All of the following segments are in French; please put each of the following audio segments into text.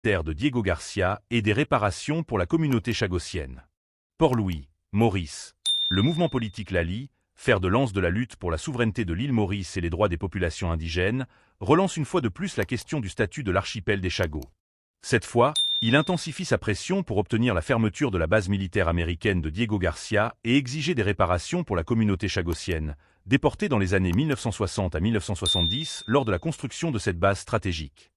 terre de Diego Garcia et des réparations pour la communauté chagossienne. Port-Louis, Maurice. Le mouvement politique Lali, fer de lance de la lutte pour la souveraineté de l'île Maurice et les droits des populations indigènes, relance une fois de plus la question du statut de l'archipel des Chagos. Cette fois, il intensifie sa pression pour obtenir la fermeture de la base militaire américaine de Diego Garcia et exiger des réparations pour la communauté chagossienne, déportée dans les années 1960 à 1970 lors de la construction de cette base stratégique.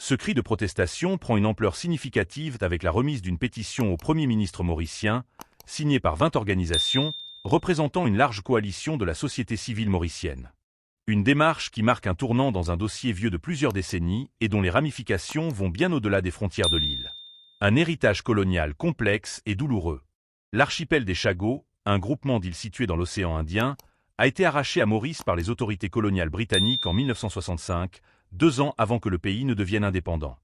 Ce cri de protestation prend une ampleur significative avec la remise d'une pétition au Premier ministre mauricien, signée par 20 organisations, représentant une large coalition de la société civile mauricienne. Une démarche qui marque un tournant dans un dossier vieux de plusieurs décennies et dont les ramifications vont bien au-delà des frontières de l'île. Un héritage colonial complexe et douloureux. L'archipel des Chagos, un groupement d'îles situées dans l'océan Indien, a été arraché à Maurice par les autorités coloniales britanniques en 1965, 2 ans avant que le pays ne devienne indépendant.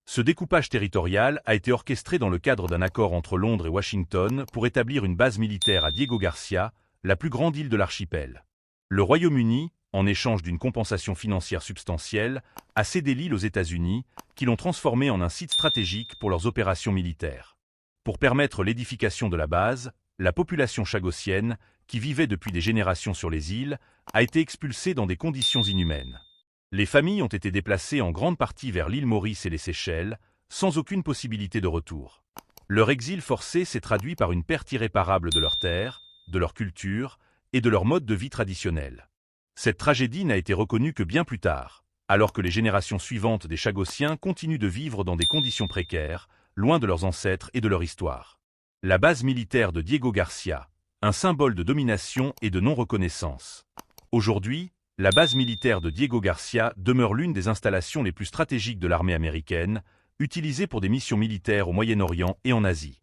Ce découpage territorial a été orchestré dans le cadre d'un accord entre Londres et Washington pour établir une base militaire à Diego Garcia, la plus grande île de l'archipel. Le Royaume-Uni, en échange d'une compensation financière substantielle, a cédé l'île aux États-Unis, qui l'ont transformée en un site stratégique pour leurs opérations militaires. Pour permettre l'édification de la base, la population chagossienne, qui vivait depuis des générations sur les îles, a été expulsée dans des conditions inhumaines. Les familles ont été déplacées en grande partie vers l'île Maurice et les Seychelles, sans aucune possibilité de retour. Leur exil forcé s'est traduit par une perte irréparable de leurs terres, de leur culture et de leur mode de vie traditionnel. Cette tragédie n'a été reconnue que bien plus tard, alors que les générations suivantes des Chagossiens continuent de vivre dans des conditions précaires, loin de leurs ancêtres et de leur histoire. La base militaire de Diego Garcia, un symbole de domination et de non-reconnaissance. Aujourd'hui, la base militaire de Diego Garcia demeure l'une des installations les plus stratégiques de l'armée américaine, utilisée pour des missions militaires au Moyen-Orient et en Asie.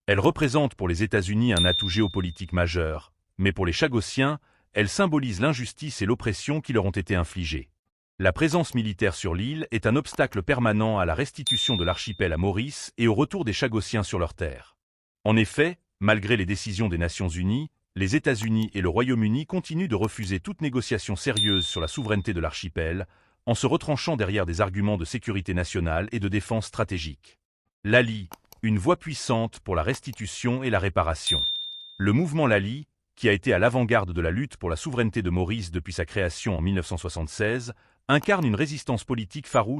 Elle représente pour les États-Unis un atout géopolitique majeur, mais pour les Chagossiens, elle symbolise l'injustice et l'oppression qui leur ont été infligées. La présence militaire sur l'île est un obstacle permanent à la restitution de l'archipel à Maurice et au retour des Chagossiens sur leurs terres. En effet, malgré les décisions des Nations Unies, les États-Unis et le Royaume-Uni continuent de refuser toute négociation sérieuse sur la souveraineté de l'archipel, en se retranchant derrière des arguments de sécurité nationale et de défense stratégique. Lali, une voix puissante pour la restitution et la réparation. Le mouvement Lali, qui a été à l'avant-garde de la lutte pour la souveraineté de Maurice depuis sa création en 1976, incarne une résistance politique farouche